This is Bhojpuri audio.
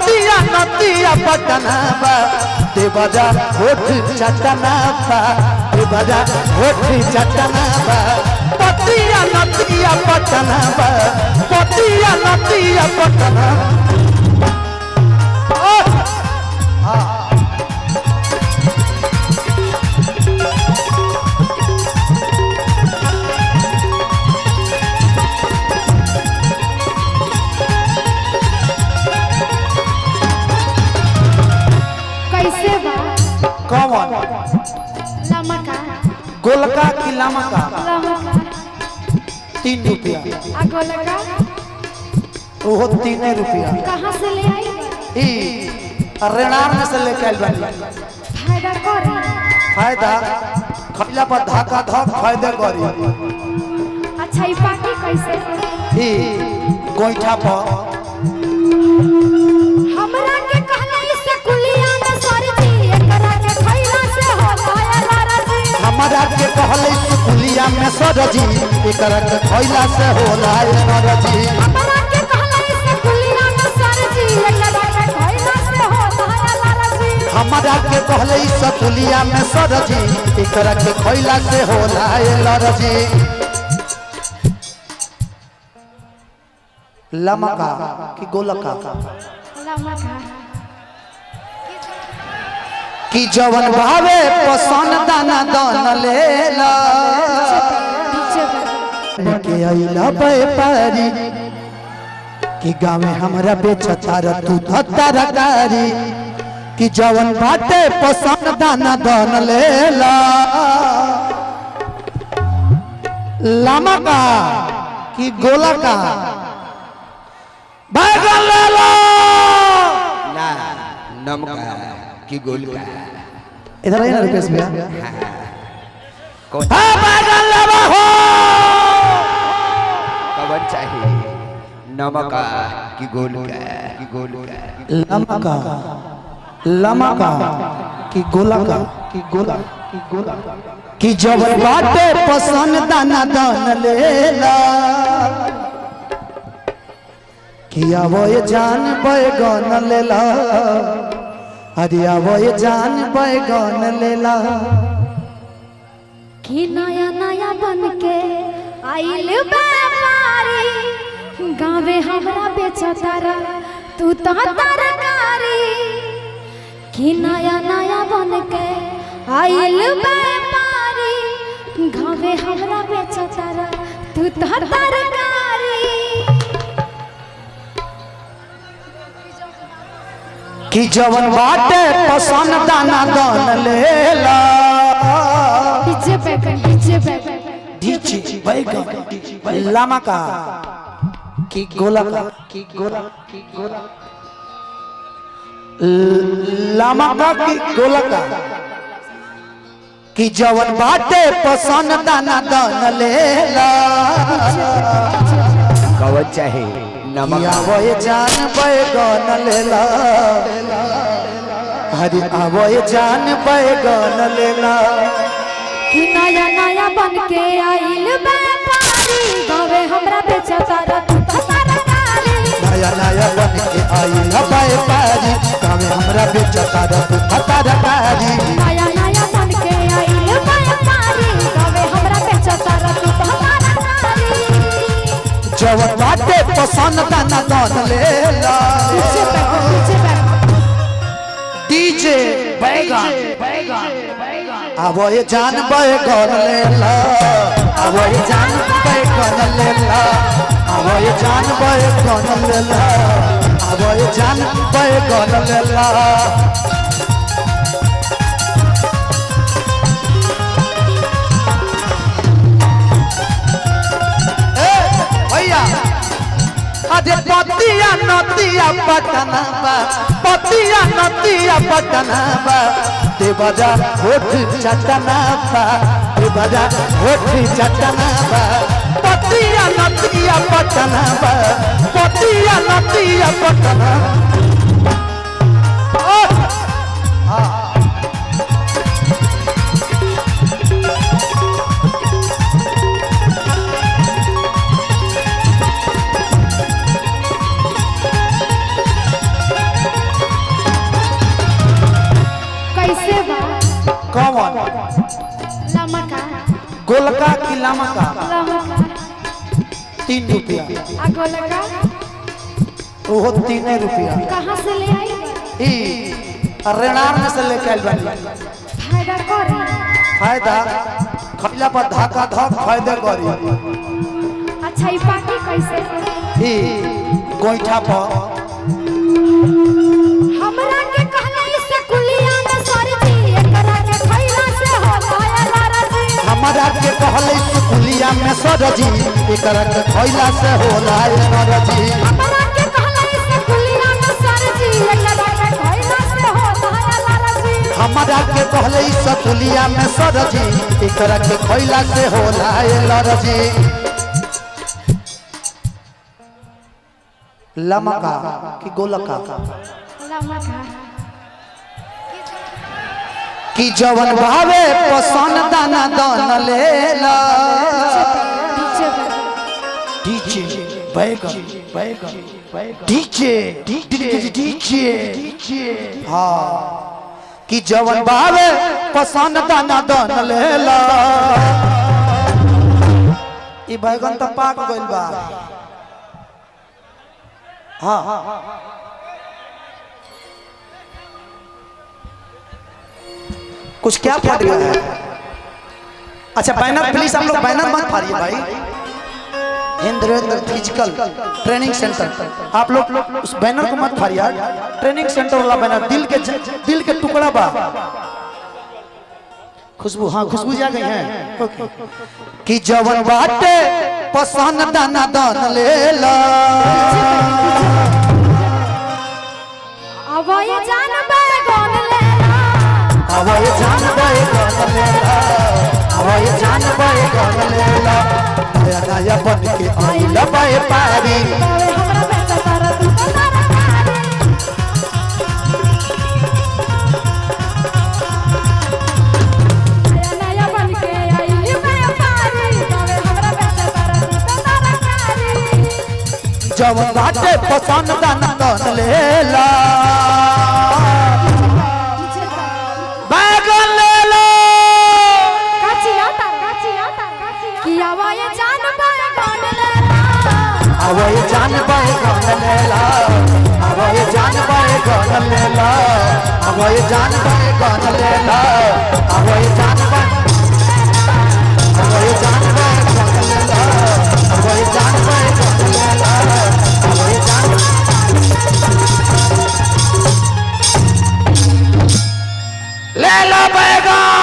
पतिया नतिया पटना बा देवरा होठ चटना बा देवरा होठ चटना बा पतिया नतिया पटना बा पतिया नतिया पटना कौन लमका गोलका की लमका लमका 3 रुपया आ गोलका वो 3 रुपया कहाँ से ले आई ई रेनार में से लेके आइल बानी फायदा करी फायदा खइला पर धाका धक फायदा करी अच्छा ई पार्टी कैसे ई गोइठा पर हमरा के कहले से कुलिया में सर जी एकरा के खइला से होला यारा जी हमरा के कहले से कुलिया में सर जी एकरा के खइला से होला यारा जी हमरा के कहले से कुलिया में सर जी एकरा के खइला से होला यारा जी हमरा के कहले से कुलिया में सर जी एकरा के खइला से होला यारा जी लमका की गोलका लमका कि जवन भावे पसंद दाना दान लेला के आइला व्यापारी कि गाँव हमरा बेचता तू तरकारी कि जवन बाटे पसंद दाना दान लेला लमका कि गोलका बैगन लेला ना नमका की गोलका इधर आइए ना रुपेश भैया कौन हाँ बैगन लेवा हो कौन चाहिए नमका की गोलका लमका लमका की गोलका की गोला की गोला कि जब बाटे पसंद दाना दान लेला कि आवो ये जान बैगन लेला अरे आवो ये जान बैगन लेला कि नया नया बन के आइल व्यापारी गावे हमरा बेचतारा तू तो तरकारी कि नया नया बन के आइल व्यापारी गावे हमरा बेचतारा तू तो तरकारी कि जवन बाटे पसंद दाना दान लेला डीजे बैगन डीजे बैगन लमका की गोलका की गोला की गोला लमका की गोलका कि जवन बाटे पसंद दाना दान लेला कौन चाहिए नमका आवो ये जान बैगन लेला हरी आवो ये जान बैगन लेला कि नया नया बन के आइल व्यापारी गावे हमरा बेचतारा तू तो तरकारी नया नया बन के आइल व्यापारी गावे हमरा बेचता तू तरकारी नया नया बन के आइल व्यापारी गावे हमरा बेचतारा तू तो तरकारी जवन बाटे पसंद दाना दान लेला डीजे बैगन आवो ये जान बैगन लेला आवो ये जान बैगन लेला आवो ये जान बैगन लेला आवो ये जान बैगन लेला भैया अरे पतिया नतिया पटना बा पतिया नतिया पटना बा देवरा होठ चटना बा देवरा होठ चटना बा पतिया नतिया पटना बा पतिया नतिया पटना गोलका की लमका लमका 3 रुपया आ गोलका वो 3 रुपया कहाँ से ले आई ई रेणार में से लेके आइल बानी फायदा करी फायदा खइला पर धाका धक फायदा करी अच्छा ई पार्टी कैसे ई गोइठा पर हमरा के कहले से कुलिया में सरजी एकरा के खइला से होला लारजी हमारा के कहले सुकुलिया में सरजी एकरा के खइला से होला नरजी हमरा के कहले से कुलिया में सरजी एकरा के खइला से होला लारजी हमारा के कहले सकुलिया में सरजी एकरा के खइला से होला नरजी लमका की गोलका लमका कि जवन भावे पसंद दाना दान लेला डीजे बैगन बैगन डीजे डीजे हाँ कि जवन भावे पसंद दाना दान लेला ई बैगन तो पाक गइल बा हाँ कुछ क्या फट गया है अच्छा बैनर प्लीज हम लोग बैनर मत फाड़िए भाई इंद्रेंद्र फिजिकल ट्रेनिंग सेंटर आप लोग उस बैनर को मत फाड़िए ट्रेनिंग सेंटर वाला बैनर दिल के टुकड़ा बा खुशबू हाँ खुशबू जा गई है ओके कि जवन बाटे पसंद दाना दान लेला अब ये जान बैगन लेला अब ये जान बैगन लेला अब ये जान बैगन लेला नया नया बन के आइल बाए पारी कवे हमरा बेटा तारा तू तो तारा कारी नया बन के आई व्यापारी कवे हमरा बेटा तारा तू तो तारा कारी जब बाटे पसंद दाना दान लेला बैगन लेला काचिया तारा कि आवा ये जान बैगन लेला अब ये जान बैगन लेला अब ये जान बैगन लेला अब ये जान बैगन लेला अब ये जान अब ये जान बैगन लेला अब ये जान बैगन लेला अब ये जान ले लो बैगन